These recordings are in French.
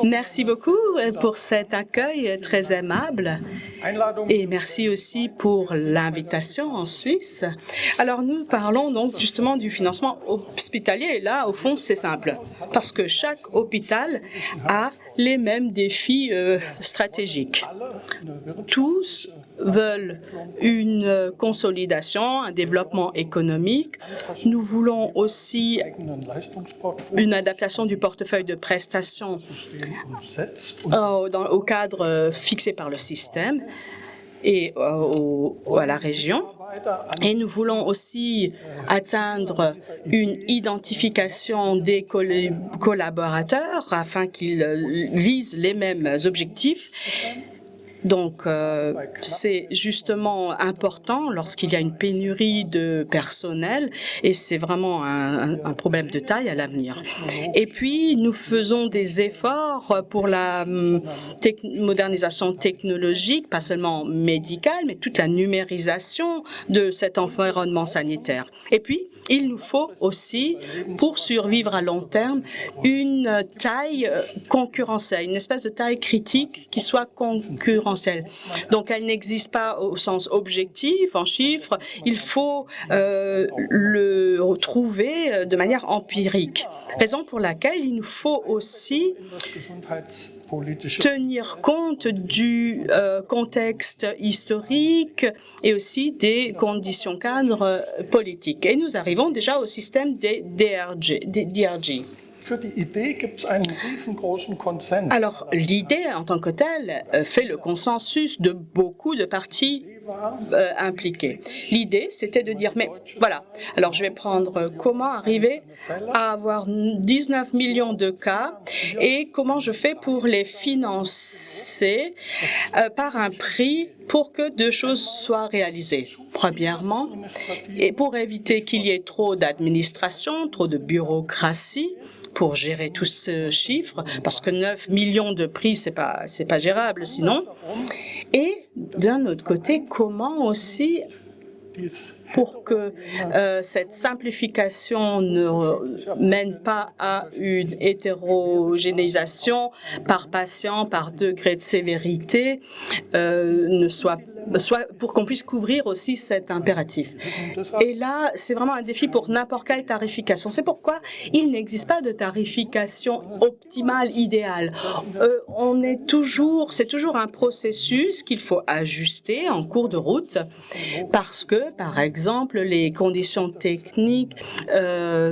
Merci beaucoup pour cet accueil très aimable et merci aussi pour l'invitation en Suisse. Alors, nous parlons donc justement du financement hospitalier et là, au fond, c'est simple parce que chaque hôpital a les mêmes défis stratégiques. Tous veulent une consolidation, un développement économique. Nous voulons aussi une adaptation du portefeuille de prestations au cadre fixé par le système et à la région. Et nous voulons aussi atteindre une identification des collaborateurs afin qu'ils visent les mêmes objectifs. Donc, c'est justement important lorsqu'il y a une pénurie de personnel et c'est vraiment un problème de taille à l'avenir. Et puis, nous faisons des efforts pour la modernisation technologique, pas seulement médicale, mais toute la numérisation de cet environnement sanitaire. Et puis, il nous faut aussi, pour survivre à long terme, une taille concurrentielle, une espèce de taille critique qui soit concurrentielle. Donc, elle n'existe pas au sens objectif, en chiffres. Il faut le retrouver de manière empirique. Raison pour laquelle il nous faut aussi tenir compte du contexte historique et aussi des conditions cadres politiques. Et nous arrivons déjà au système des DRG. Alors, l'idée en tant que telle fait le consensus de beaucoup de partis impliqués. L'idée, c'était de dire, mais voilà, alors je vais prendre comment arriver à avoir 19 millions de cas et comment je fais pour les financer par un prix pour que deux choses soient réalisées. Premièrement, et pour éviter qu'il y ait trop d'administration, trop de bureaucratie, pour gérer tout ce chiffre, parce que 9 millions de prix, c'est pas gérable sinon. Et d'un autre côté, comment aussi pour que cette simplification ne mène pas à une hétérogénéisation par patient, par degré de sévérité, soit pour qu'on puisse couvrir aussi cet impératif. Et là, c'est vraiment un défi pour n'importe quelle tarification. C'est pourquoi il n'existe pas de tarification optimale, idéale. C'est toujours un processus qu'il faut ajuster en cours de route parce que, par exemple, les conditions techniques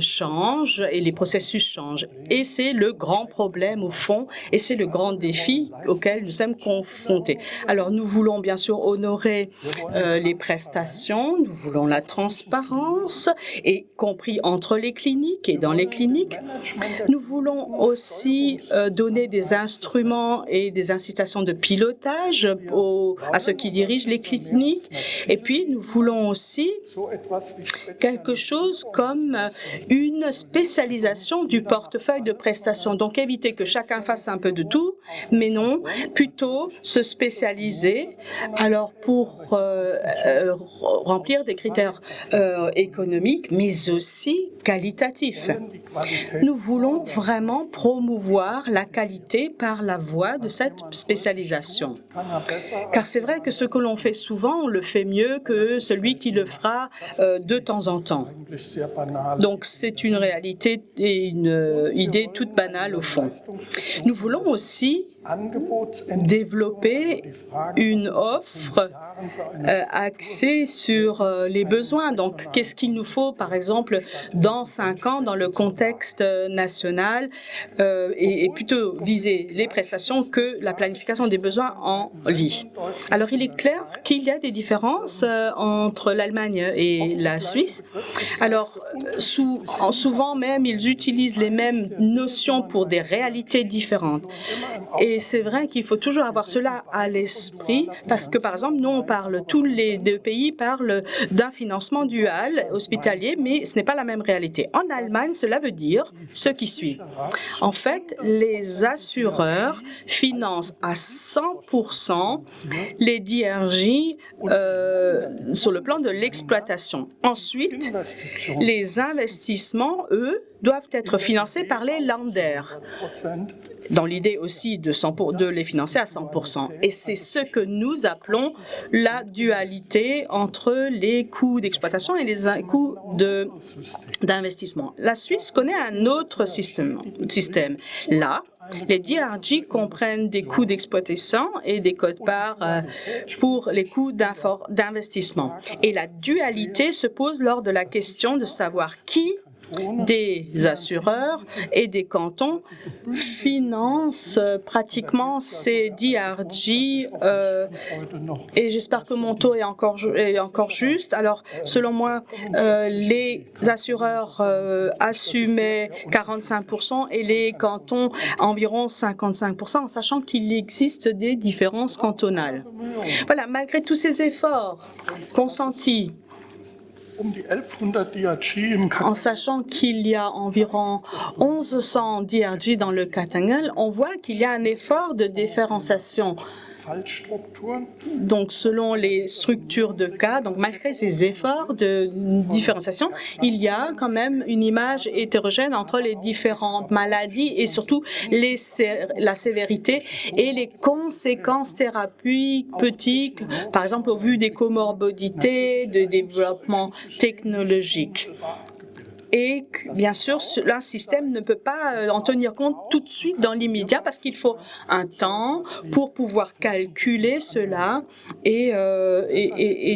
changent et les processus changent. Et c'est le grand problème au fond et c'est le grand défi auquel nous sommes confrontés. Alors, nous voulons bien sûr honorer les prestations, nous voulons la transparence, y compris entre les cliniques et dans les cliniques. Nous voulons aussi donner des instruments et des incitations de pilotage à ceux qui dirigent les cliniques. Et puis, nous voulons aussi quelque chose comme une spécialisation du portefeuille de prestations. Donc, éviter que chacun fasse un peu de tout, mais non, plutôt se spécialiser. Alors, pour remplir des critères économiques, mais aussi qualitatifs. Nous voulons vraiment promouvoir la qualité par la voie de cette spécialisation. Car c'est vrai que ce que l'on fait souvent, on le fait mieux que celui qui le fera de temps en temps. Donc, c'est une réalité et une idée toute banale au fond. Nous voulons aussi développer une offre axée sur les besoins. Donc, qu'est-ce qu'il nous faut, par exemple, dans 5 ans, dans le contexte national, et plutôt viser les prestations que la planification des besoins en lit. Alors, il est clair qu'il y a des différences entre l'Allemagne et la Suisse. Alors, souvent même, ils utilisent les mêmes notions pour des réalités différentes. Et c'est vrai qu'il faut toujours avoir cela à l'esprit parce que, par exemple, nous, tous les deux pays parlent d'un financement dual hospitalier, mais ce n'est pas la même réalité. En Allemagne, cela veut dire ce qui suit. En fait, les assureurs financent à 100% les DRJ sur le plan de l'exploitation. Ensuite, les investissements, eux, doivent être financés par les Länder, dans l'idée aussi de les financer à 100%. Et c'est ce que nous appelons la dualité entre les coûts d'exploitation et les coûts d'investissement. La Suisse connaît un autre système. Là, les DRG comprennent des coûts d'exploitation et des quotes-parts pour les coûts d'investissement. Et la dualité se pose lors de la question de savoir qui des assureurs et des cantons financent pratiquement ces DRG et j'espère que mon taux est encore juste. Alors, selon moi, les assureurs assumaient 45% et les cantons environ 55%, en sachant qu'il existe des différences cantonales. Voilà, malgré tous ces efforts consentis, en sachant qu'il y a environ 1100 DRG dans le Katangal, on voit qu'il y a un effort de différenciation. Donc, selon les structures de cas, donc malgré ces efforts de différenciation, il y a quand même une image hétérogène entre les différentes maladies et surtout la sévérité et les conséquences thérapeutiques, par exemple au vu des comorbidités, de développement technologique. Et bien sûr, un système ne peut pas en tenir compte tout de suite dans l'immédiat parce qu'il faut un temps pour pouvoir calculer cela et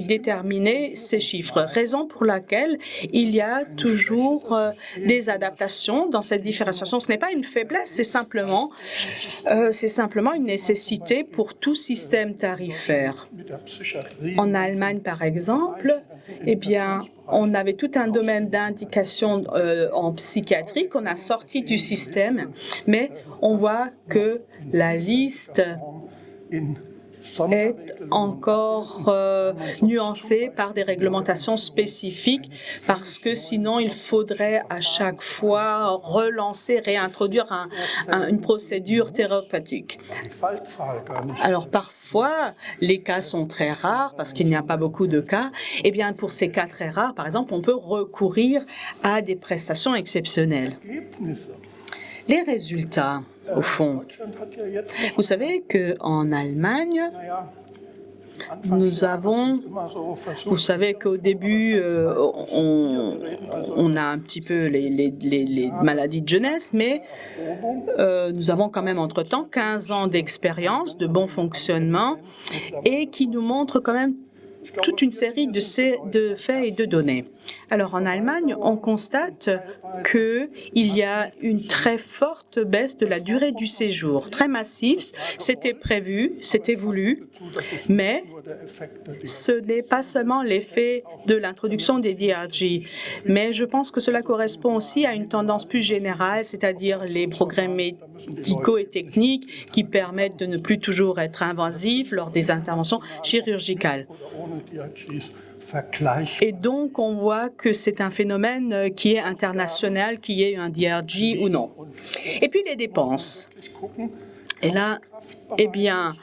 déterminer ces chiffres. Raison pour laquelle il y a toujours des adaptations dans cette différenciation. Ce n'est pas une faiblesse, c'est simplement une nécessité pour tout système tarifaire. En Allemagne, par exemple, eh bien, on avait tout un domaine d'indication en psychiatrie qu'on a sorti du système, mais on voit que la liste est encore nuancée par des réglementations spécifiques parce que sinon il faudrait à chaque fois relancer, réintroduire une procédure thérapeutique. Alors parfois, les cas sont très rares parce qu'il n'y a pas beaucoup de cas. Eh bien, pour ces cas très rares, par exemple, on peut recourir à des prestations exceptionnelles. Les résultats, au fond. Vous savez qu'en Allemagne, vous savez qu'au début, on a un petit peu les maladies de jeunesse, mais nous avons quand même entre-temps 15 ans d'expérience, de bon fonctionnement et qui nous montrent quand même toute une série de faits et de données. Alors, en Allemagne, on constate qu'il y a une très forte baisse de la durée du séjour, très massive. C'était prévu, c'était voulu, mais ce n'est pas seulement l'effet de l'introduction des DRG, mais je pense que cela correspond aussi à une tendance plus générale, c'est-à-dire les progrès médicaux et techniques qui permettent de ne plus toujours être invasifs lors des interventions chirurgicales. Et donc, on voit que c'est un phénomène qui est international, qu'il y ait un DRG ou non. Et puis, les dépenses. Et là, eh bien,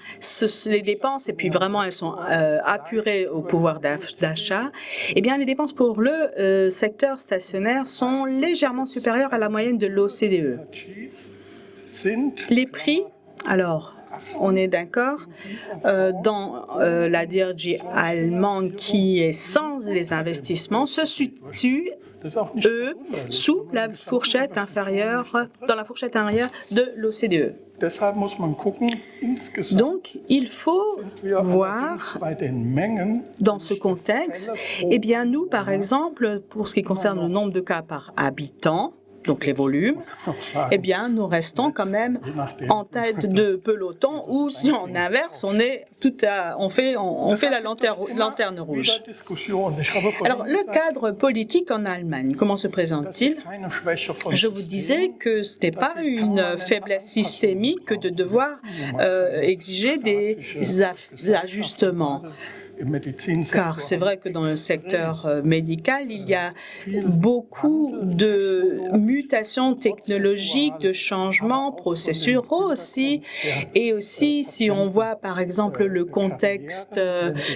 les dépenses, et puis vraiment, elles sont apurées au pouvoir d'achat, eh bien, les dépenses pour le secteur stationnaire sont légèrement supérieures à la moyenne de l'OCDE. Les prix, alors, on est d'accord, dans la DRG allemande qui est sans les investissements, se situe, eux, sous la fourchette inférieure, dans la fourchette inférieure de l'OCDE. Donc, il faut voir dans ce contexte, eh bien, nous, par exemple, pour ce qui concerne le nombre de cas par habitant, donc les volumes, eh bien, nous restons quand même en tête de peloton ou si on inverse, on fait la lanterne rouge. Alors, le cadre politique en Allemagne, comment se présente-t-il? Je vous disais que ce n'est pas une faiblesse systémique que de devoir exiger des ajustements. Car c'est vrai que dans le secteur médical, il y a beaucoup de mutations technologiques, de changements procéduraux aussi. Et aussi, si on voit par exemple le contexte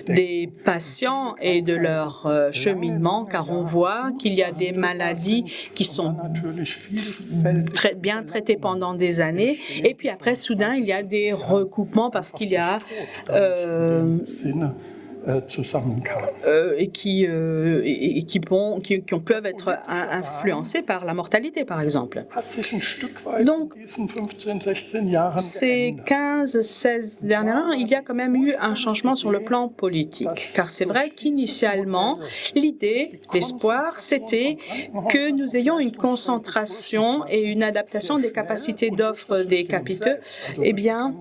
des patients et de leur cheminement, car on voit qu'il y a des maladies qui sont très bien traitées pendant des années. Et puis après, soudain, il y a des recoupements parce qu'il y a et qui peuvent être influencés par la mortalité, par exemple. Donc, ces 15-16 dernières années, il y a quand même eu un changement sur le plan politique, car c'est vrai qu'initialement, l'idée, l'espoir, c'était que nous ayons une concentration et une adaptation des capacités d'offre des capitaux, eh bien,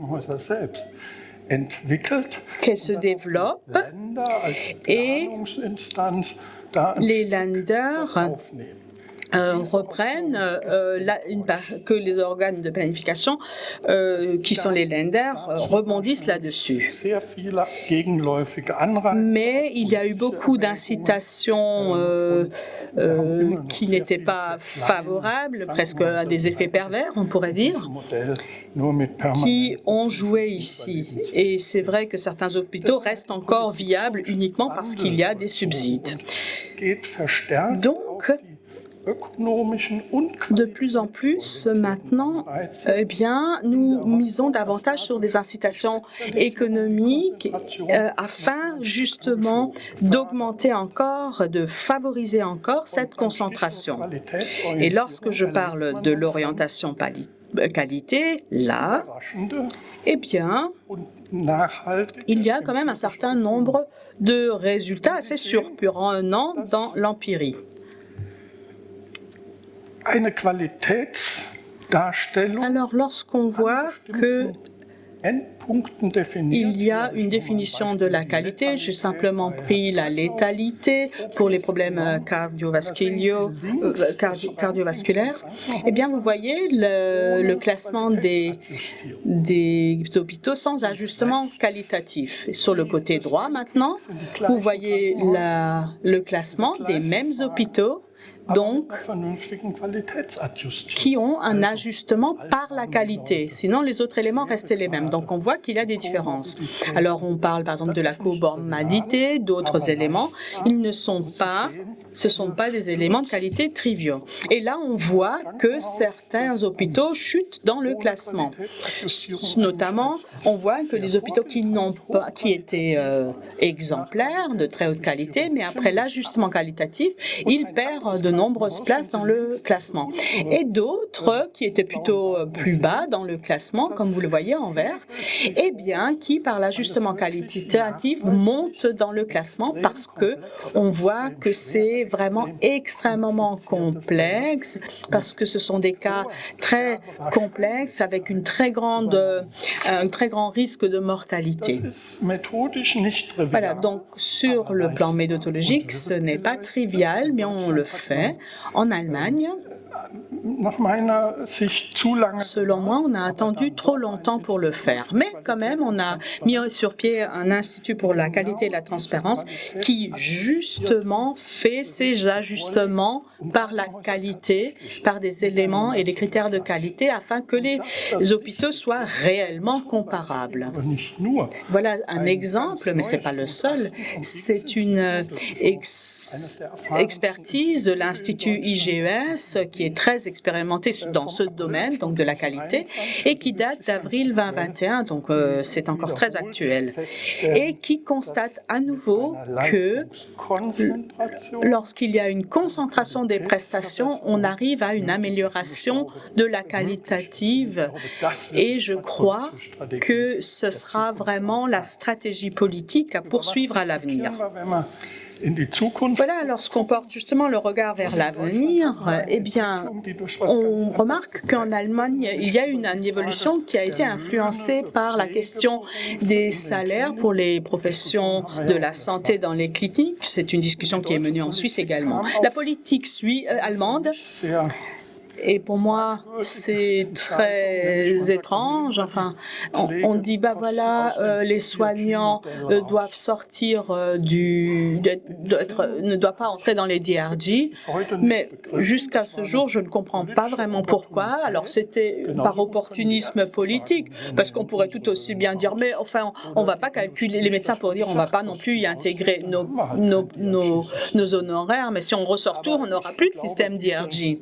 qu'elle se développe et les lenders reprennent que les organes de planification, qui sont les lenders, rebondissent là-dessus. Mais il y a eu beaucoup d'incitations qui n'étaient pas favorables, presque à des effets pervers, on pourrait dire, qui ont joué ici. Et c'est vrai que certains hôpitaux restent encore viables uniquement parce qu'il y a des subsides. Donc, de plus en plus, maintenant, eh bien, nous misons davantage sur des incitations économiques afin justement d'augmenter encore, de favoriser encore cette concentration. Et lorsque je parle de l'orientation qualité, là, eh bien, il y a quand même un certain nombre de résultats assez surprenants dans l'empirie. Alors, lorsqu'on voit que il y a une définition de la qualité, j'ai simplement pris la létalité pour les problèmes cardiovasculaires. Eh bien, vous voyez le classement des hôpitaux sans ajustement qualitatif. Sur le côté droit, maintenant, vous voyez le classement des mêmes hôpitaux, donc, qui ont un ajustement par la qualité. Sinon, les autres éléments restaient les mêmes. Donc, on voit qu'il y a des différences. Alors, on parle par exemple de la comorbidité, d'autres éléments. Ce ne sont pas des éléments de qualité triviaux. Et là, on voit que certains hôpitaux chutent dans le classement. Notamment, on voit que les hôpitaux qui étaient exemplaires, de très haute qualité, mais après l'ajustement qualitatif, ils perdent de nombreuses places dans le classement. Et d'autres qui étaient plutôt plus bas dans le classement, comme vous le voyez en vert, eh bien, qui par l'ajustement qualitatif montent dans le classement parce que on voit que c'est vraiment extrêmement complexe, parce que ce sont des cas très complexes avec un très grand risque de mortalité. Voilà, donc sur le plan méthodologique, ce n'est pas trivial, mais on le fait. En Allemagne, selon moi, on a attendu trop longtemps pour le faire. Mais quand même, on a mis sur pied un institut pour la qualité et la transparence qui, justement, fait ces ajustements par la qualité, par des éléments et des critères de qualité afin que les hôpitaux soient réellement comparables. Voilà un exemple, mais ce n'est pas le seul. C'est une expertise de l'Institut IGES qui est très expérimenté dans ce domaine, donc de la qualité, et qui date d'avril 2021, donc c'est encore très actuel, et qui constate à nouveau que lorsqu'il y a une concentration des prestations, on arrive à une amélioration de la qualitative, et je crois que ce sera vraiment la stratégie politique à poursuivre à l'avenir. Voilà, lorsqu'on porte justement le regard vers l'avenir, eh bien, on remarque qu'en Allemagne, il y a une évolution qui a été influencée par la question des salaires pour les professions de la santé dans les cliniques. C'est une discussion qui est menée en Suisse également. La politique allemande Et pour moi, c'est très étrange. Enfin, on dit, bah voilà, les soignants doivent sortir ne doivent pas entrer dans les DRG, mais jusqu'à ce jour, je ne comprends pas vraiment pourquoi. Alors, c'était par opportunisme politique, parce qu'on pourrait tout aussi bien dire, mais enfin, on ne va pas calculer les médecins pour dire, on ne va pas non plus y intégrer nos honoraires, mais si on ressort tout, on n'aura plus de système DRG.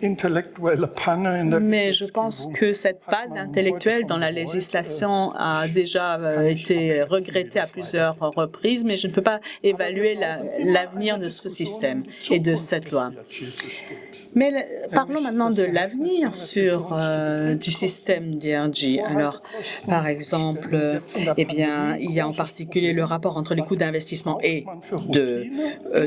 Mais je pense que cette panne intellectuelle dans la législation a déjà été regrettée à plusieurs reprises, mais je ne peux pas évaluer l'avenir de ce système et de cette loi. Mais parlons maintenant de l'avenir du système DRG. Alors, par exemple, eh bien, il y a en particulier le rapport entre les coûts d'investissement et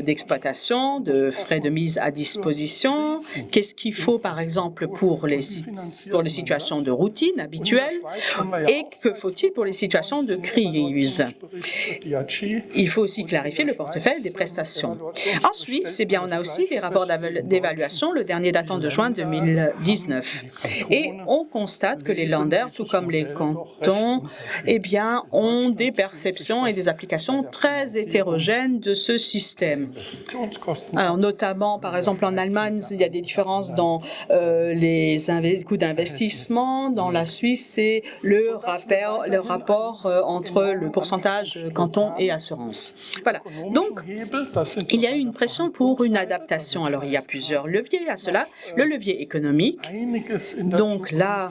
d'exploitation, de frais de mise à disposition. Qu'est-ce qu'il faut, par exemple, pour les situations de routine habituelles et que faut-il pour les situations de crise? Il faut aussi clarifier le portefeuille des prestations. Ensuite, c'est bien, on a aussi les rapports d'évaluation, le dernier datant de juin 2019. Et on constate que les Länder, tout comme les cantons, eh bien, ont des perceptions et des applications très hétérogènes de ce système. Alors, notamment, par exemple, en Allemagne, il y a des différences dans les coûts d'investissement. Dans la Suisse, c'est le rapport entre le pourcentage canton et assurance. Voilà. Donc, il y a eu une pression pour une adaptation. Alors, il y a plusieurs leviers à cela. Le levier économique. Donc là,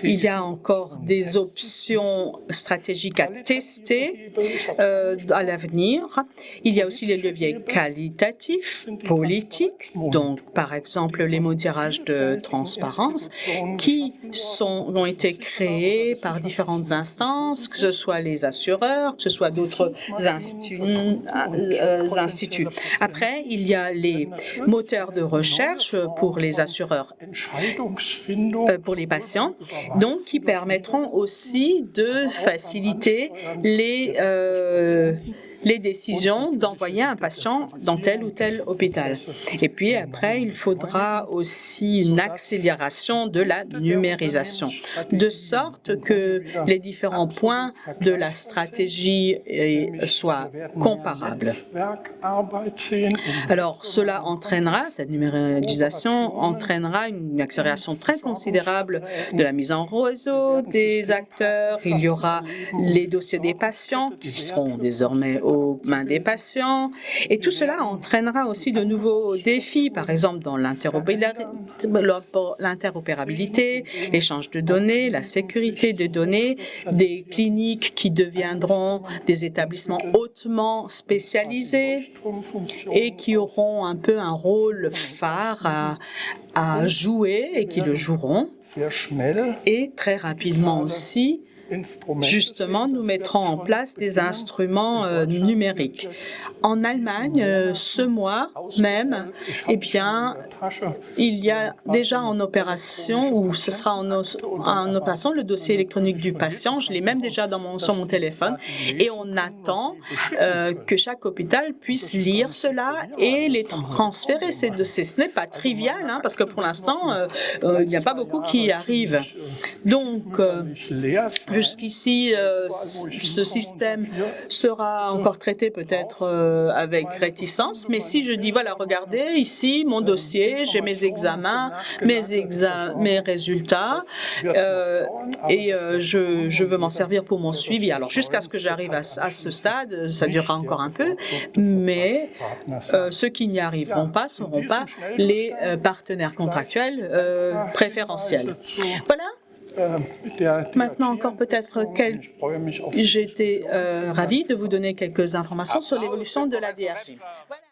il y a encore des options stratégiques à tester à l'avenir. Il y a aussi les leviers qualitatifs, politiques, donc par exemple les mots de tirage de transparence qui ont été créés par différentes instances, que ce soit les assureurs, que ce soit d'autres instituts. Après, il y a les moteurs de recherche pour les assureurs, pour les patients, donc qui permettront aussi de faciliter les décisions d'envoyer un patient dans tel ou tel hôpital. Et puis après, il faudra aussi une accélération de la numérisation, de sorte que les différents points de la stratégie soient comparables. Alors, cela entraînera, cette numérisation entraînera une accélération très considérable de la mise en réseau des acteurs. Il y aura les dossiers des patients qui seront désormais aux mains des patients. Et tout cela entraînera aussi de nouveaux défis, par exemple dans l'interopérabilité, l'échange de données, la sécurité des données, des cliniques qui deviendront des établissements hautement spécialisés et qui auront un peu un rôle phare à jouer et qui le joueront. Et très rapidement aussi, justement, nous mettrons en place des instruments numériques. En Allemagne, ce mois même, eh bien, il y a déjà en opération, ou ce sera en opération, le dossier électronique du patient. Je l'ai même déjà sur mon téléphone. Et on attend que chaque hôpital puisse lire cela et les transférer. Ce n'est pas trivial, hein, parce que pour l'instant, il n'y a pas beaucoup qui y arrivent. Donc, jusqu'ici, ce système sera encore traité peut-être avec réticence, mais si je dis, voilà, regardez, ici, mon dossier, j'ai mes examens, mes résultats, et je veux m'en servir pour mon suivi. Alors, jusqu'à ce que j'arrive à ce stade, ça durera encore un peu, mais ceux qui n'y arriveront pas ne seront pas les partenaires contractuels préférentiels. Voilà. Maintenant encore peut-être j'étais ravie de vous donner quelques informations sur l'évolution de la DRG. Voilà.